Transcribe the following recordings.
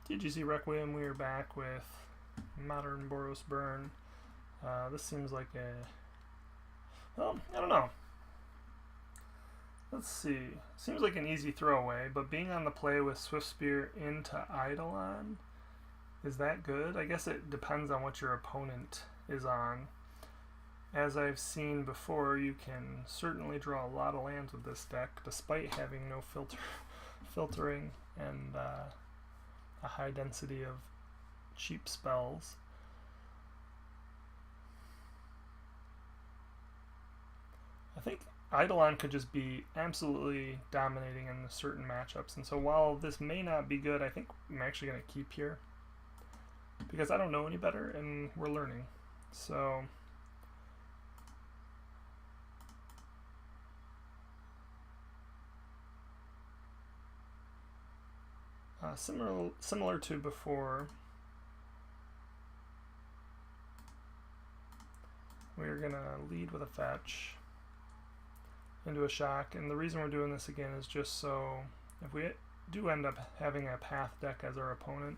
TGCRequiem, we are back with Modern Boros Burn. This seems like a... well, I don't know. Let's see. Seems like an easy throwaway, but being on the play with Swift Spear into Eidolon, is that good? I guess it depends on what your opponent is on. As I've seen before, you can certainly draw a lot of lands with this deck, despite having no filtering and a high density of cheap spells. I think Eidolon could just be absolutely dominating in certain matchups, and so while this may not be good, I think I'm actually going to keep here because I don't know any better and we're learning. So similar to before, we're going to lead with a fetch into a shock, and the reason we're doing this again is just so if we do end up having a path deck as our opponent,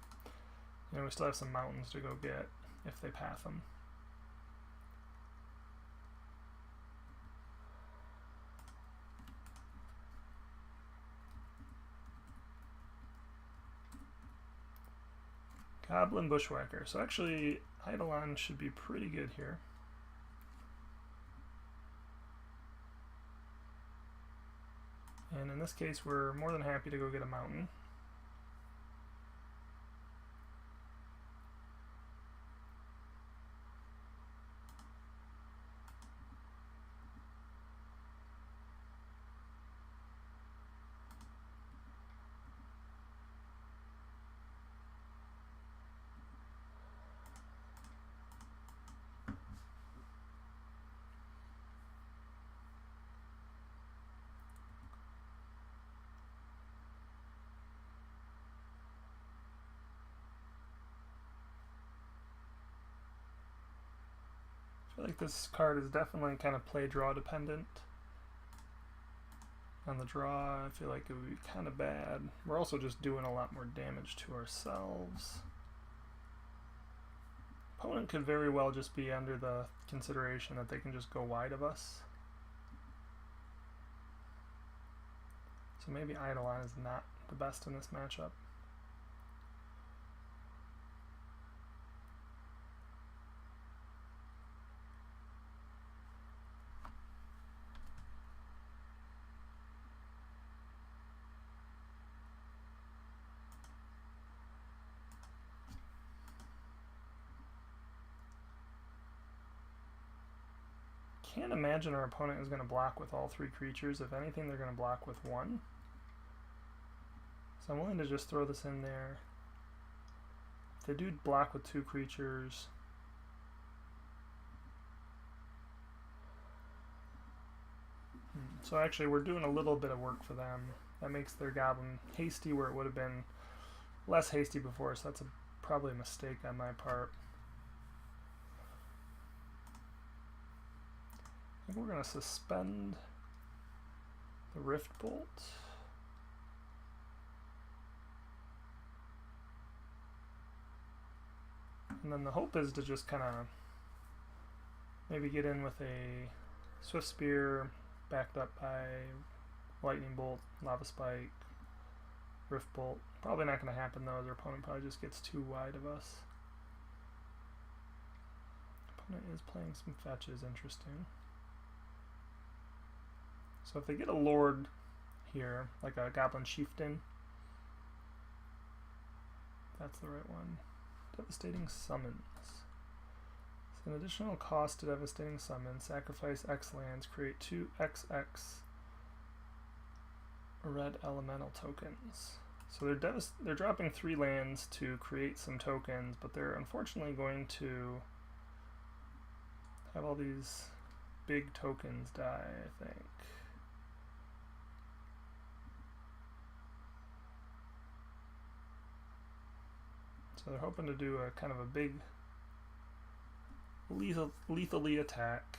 you know, we still have some mountains to go get if they path them. Goblin Bushwhacker. So actually, Eidolon should be pretty good here. And in this case, we're more than happy to go get a mountain. I feel like this card is definitely kind of play draw dependent. On the draw, I feel like it would be kind of bad. We're also just doing a lot more damage to ourselves. Opponent could very well just be under the consideration that they can just go wide of us. So maybe Eidolon is not the best in this matchup. Can't imagine our opponent is going to block with all three creatures. If anything, they're going to block with one. So I'm willing to just throw this in there. If they do block with two creatures, so actually we're doing a little bit of work for them. That makes their Goblin hasty where it would have been less hasty before, so that's probably a mistake on my part. I think we're going to suspend the Rift Bolt. And then the hope is to just kind of maybe get in with a Swift Spear backed up by Lightning Bolt, Lava Spike, Rift Bolt. Probably not going to happen though, as our opponent probably just gets too wide of us. Opponent is playing some fetches, interesting. So if they get a Lord here, like a Goblin Chieftain, that's the right one. Devastating Summons. So an additional cost to Devastating Summon, sacrifice X lands, create 2 XX red elemental tokens. So they're dropping 3 lands to create some tokens, but they're unfortunately going to have all these big tokens die, I think. So they're hoping to do a kind of a big lethally attack.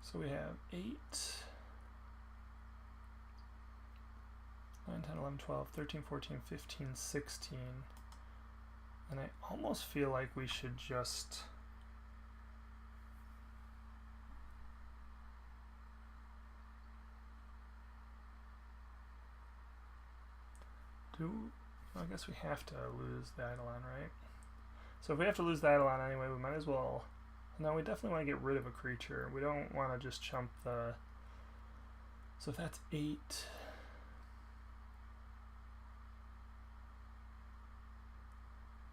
So we have 8, 9, 10, 11, 12, 13, 14, 15, 16. And I almost feel like we should just I guess we have to lose the Eidolon, right? So if we have to lose the Eidolon anyway, we might as well. No, we definitely want to get rid of a creature. We don't want to just chump the. So if that's 8.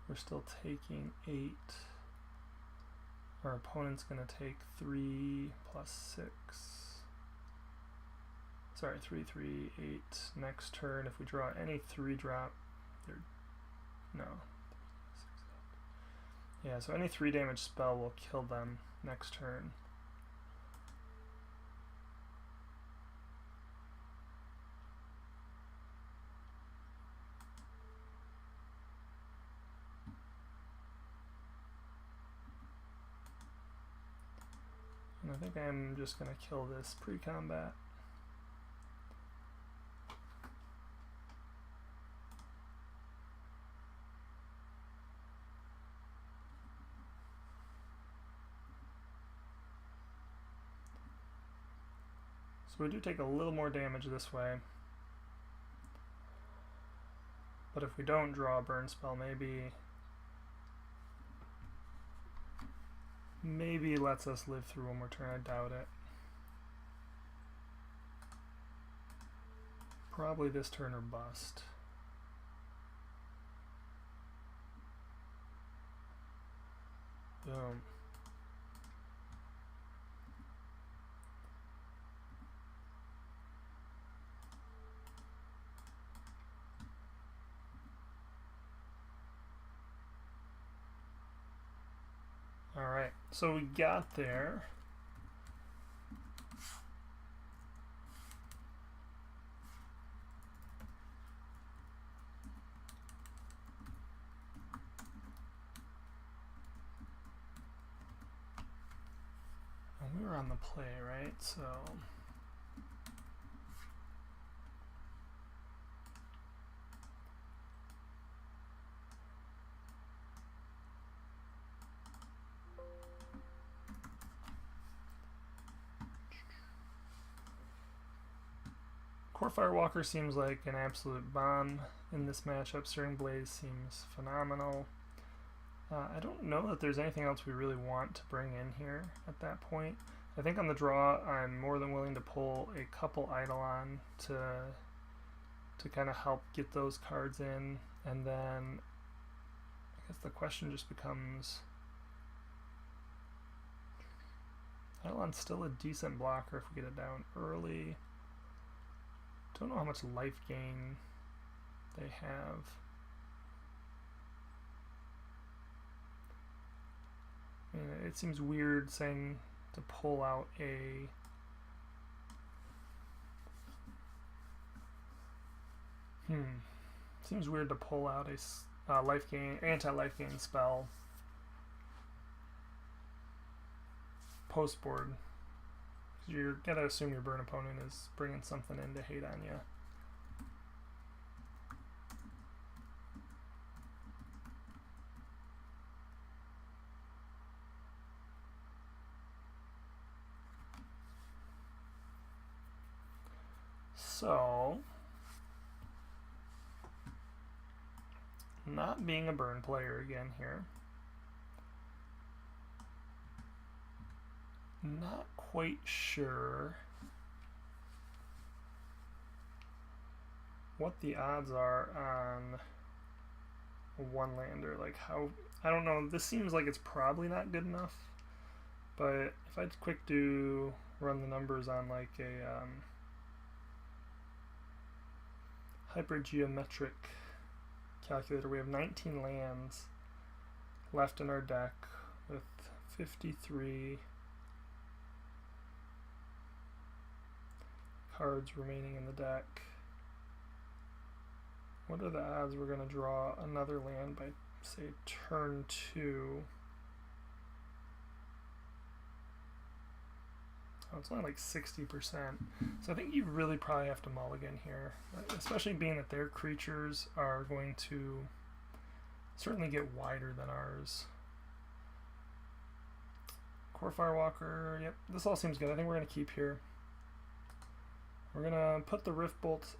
We're still taking 8. Our opponent's going to take 3 plus 6. Sorry, 3, 3, 8. Next turn, if we draw any 3-drop, no. Yeah, so any 3 damage spell will kill them next turn. And I think I'm just going to kill this pre-combat. So we do take a little more damage this way. But if we don't draw a burn spell, maybe lets us live through one more turn. I doubt it. Probably this turn or bust. Boom. Alright, so we got there. And we were on the play, right? So Core Firewalker seems like an absolute bomb in this matchup. Searing Blaze seems phenomenal. I don't know that there's anything else we really want to bring in here at that point. I think on the draw, I'm more than willing to pull a couple Eidolon to kind of help get those cards in, and then I guess the question just becomes, Eidolon's still a decent blocker if we get it down early. Don't know how much life gain they have. I mean, it seems weird saying to pull out a seems weird to pull out a life gain, anti-life gain spell post board. You're gonna assume your burn opponent is bringing something in to hate on you. So, not being a burn player again here. Not quite sure what the odds are on a one-lander. Like how, I don't know, this seems like it's probably not good enough, but if I run the numbers on like a hypergeometric calculator, we have 19 lands left in our deck with 53 cards remaining in the deck. What are the odds we're going to draw another land by, say, turn 2? Oh, it's only like 60%. So I think you really probably have to mulligan here, especially being that their creatures are going to certainly get wider than ours. Core Firewalker, yep, this all seems good. I think we're going to keep here. We're going to put the Rift Bolts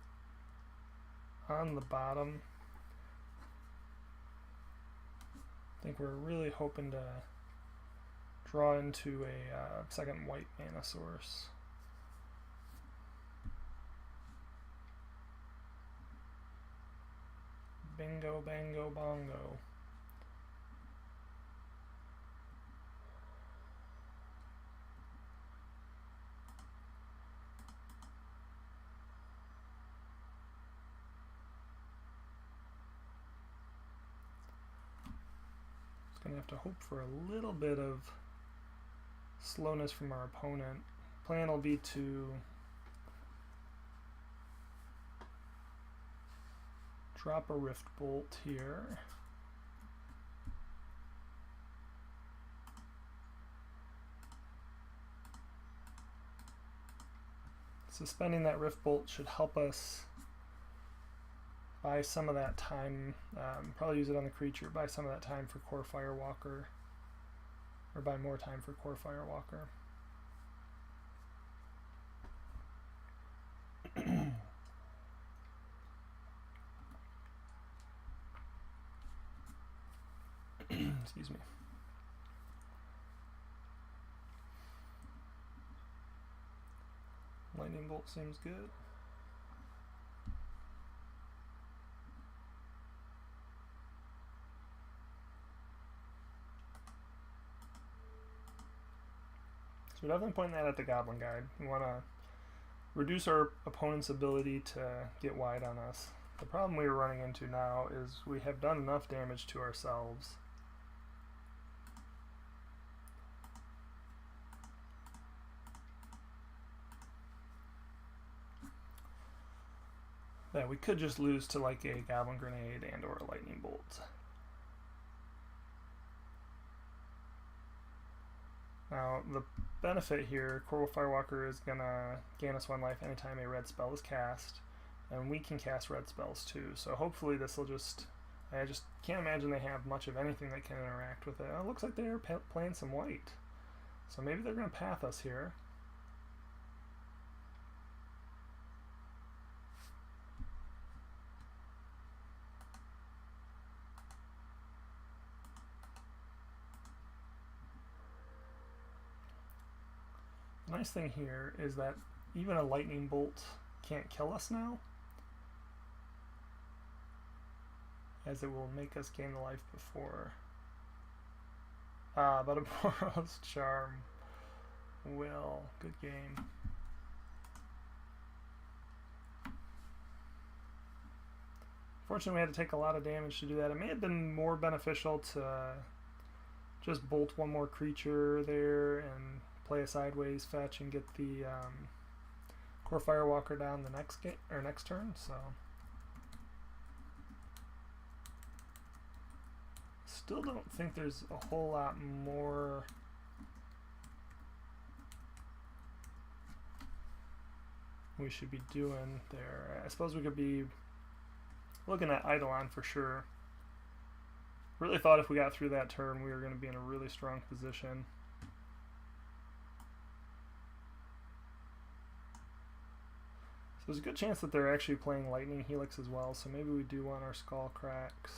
on the bottom. I think we're really hoping to draw into a second white mana source. Bingo, bango, bongo. Gonna have to hope for a little bit of slowness from our opponent. Plan will be to drop a Rift Bolt here. Suspending that Rift Bolt should help us buy some of that time, probably use it on the creature, buy some of that time for Core Firewalker, or buy more time for Core Firewalker. Excuse me. Lightning Bolt seems good. So we're definitely pointing that at the Goblin Guide. We want to reduce our opponent's ability to get wide on us. The problem we're running into now is we have done enough damage to ourselves. That we could just lose to like a Goblin Grenade and or a Lightning Bolt. Now the benefit here, Core Firewalker is gonna gain us 1 life anytime a red spell is cast, and we can cast red spells too, so hopefully this will just, I just can't imagine they have much of anything that can interact with it. Oh, it looks like they're playing some white, so maybe they're gonna path us here. The nice thing here is that even a Lightning Bolt can't kill us now, as it will make us gain the life before. But a Boros Charm will. Good game. Fortunately, we had to take a lot of damage to do that. It may have been more beneficial to just bolt 1 more creature there and play a sideways fetch and get the Core Firewalker down the next game or next turn. So still don't think there's a whole lot more we should be doing there. I suppose we could be looking at Eidolon for sure. Really thought if we got through that turn we were going to be in a really strong position. So there's a good chance that they're actually playing Lightning Helix as well, so maybe we do want our Skull Cracks.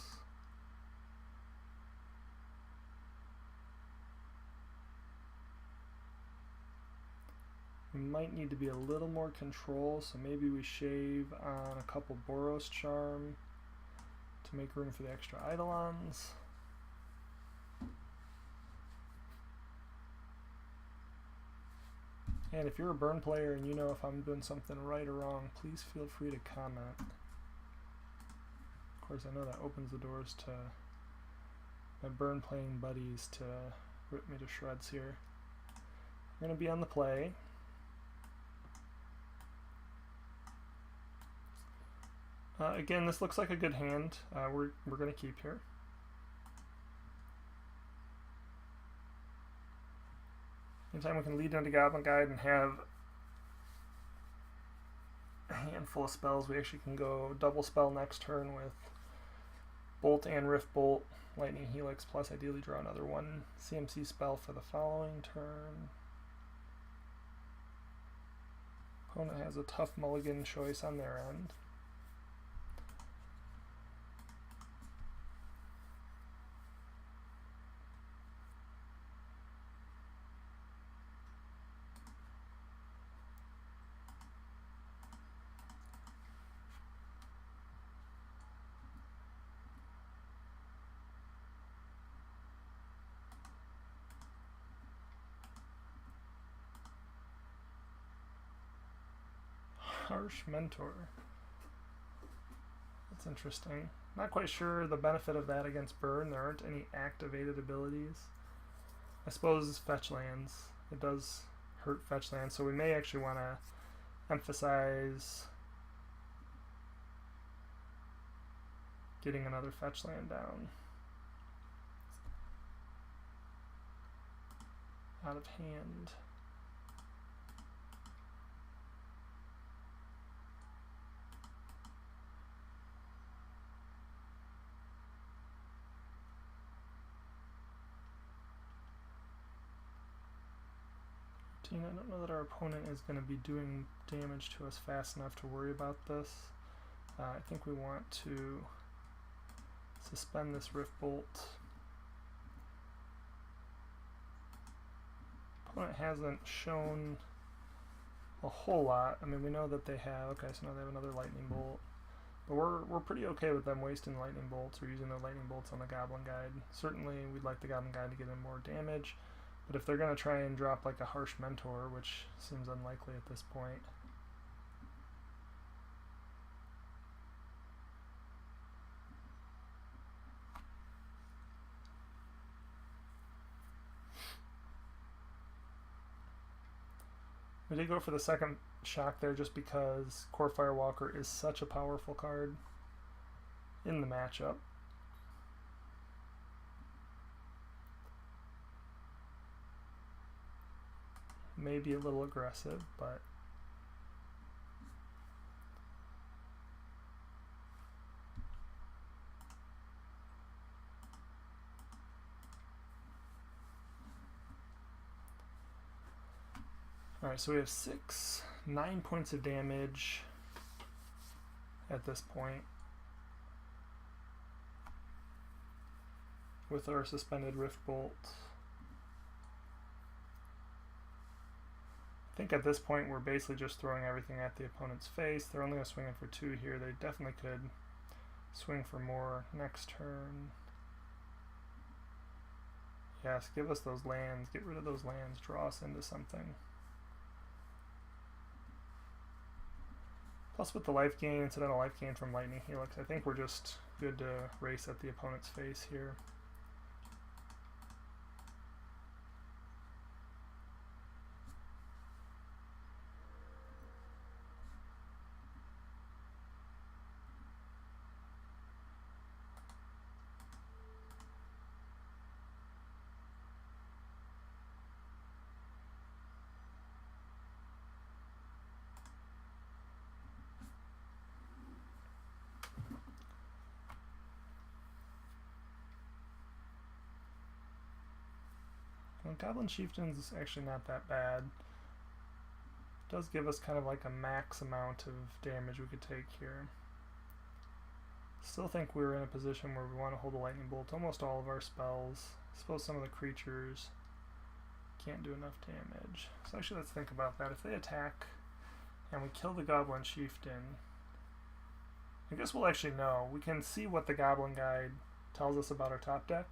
We might need to be a little more control, so maybe we shave on a couple Boros Charm to make room for the extra Eidolons. And if you're a burn player and you know if I'm doing something right or wrong, please feel free to comment. Of course, I know that opens the doors to my burn playing buddies to rip me to shreds here. We're going to be on the play. Again, this looks like a good hand. We're going to keep here. Anytime we can lead into Goblin Guide and have a handful of spells, we actually can go double spell next turn with Bolt and Rift Bolt, Lightning Helix, plus ideally draw another one CMC spell for the following turn. Opponent has a tough mulligan choice on their end. Harsh Mentor. That's interesting. Not quite sure the benefit of that against burn. There aren't any activated abilities. I suppose fetch lands. It does hurt fetch lands, so we may actually want to emphasize getting another fetch land down. Out of hand. I don't know that our opponent is going to be doing damage to us fast enough to worry about this. I think we want to suspend this Rift Bolt. Opponent hasn't shown a whole lot. I mean, we know that they have, okay, so now they have another Lightning Bolt. But we're pretty okay with them wasting Lightning Bolts or using the Lightning Bolts on the Goblin Guide. Certainly, we'd like the Goblin Guide to get in more damage. But if they're going to try and drop like a Harsh Mentor, which seems unlikely at this point, we did go for the second shock there just because Core Firewalker is such a powerful card in the matchup. Maybe a little aggressive, but alright, so we have 9 points of damage at this point with our suspended Rift Bolt. I think at this point we're basically just throwing everything at the opponent's face. They're only going to swing in for 2 here. They definitely could swing for more next turn. Yes, give us those lands. Get rid of those lands. Draw us into something. Plus with the life gain, incidental life gain from Lightning Helix, I think we're just good to race at the opponent's face here. Well, Goblin Chieftain's is actually not that bad. It does give us kind of like a max amount of damage we could take here. Still think we're in a position where we want to hold a Lightning Bolt almost all of our spells. I suppose some of the creatures can't do enough damage. So actually let's think about that. If they attack and we kill the Goblin Chieftain, I guess we'll actually know. We can see what the Goblin Guide tells us about our top deck.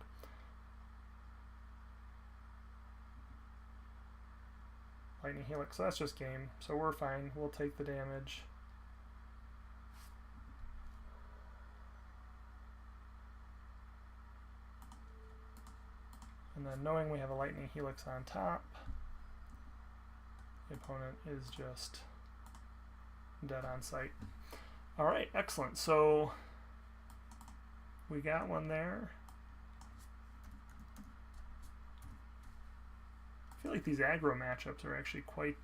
Lightning Helix, so that's just game. So we're fine. We'll take the damage. And then knowing we have a Lightning Helix on top, the opponent is just dead on sight. Alright, excellent. So we got one there. I feel like these aggro matchups are actually quite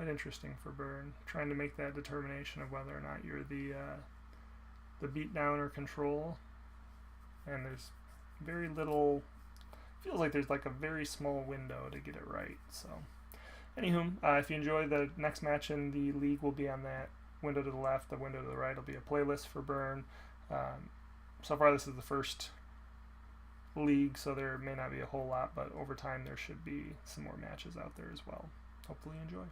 interesting for Burn. Trying to make that determination of whether or not you're the beatdown or control. And there's very little. Feels like there's like a very small window to get it right. So, anywho, if you enjoy, the next match in the league will be on that window to the left. The window to the right will be a playlist for Burn. So far, this is the first league, so there may not be a whole lot, but over time there should be some more matches out there as well. Hopefully you enjoy.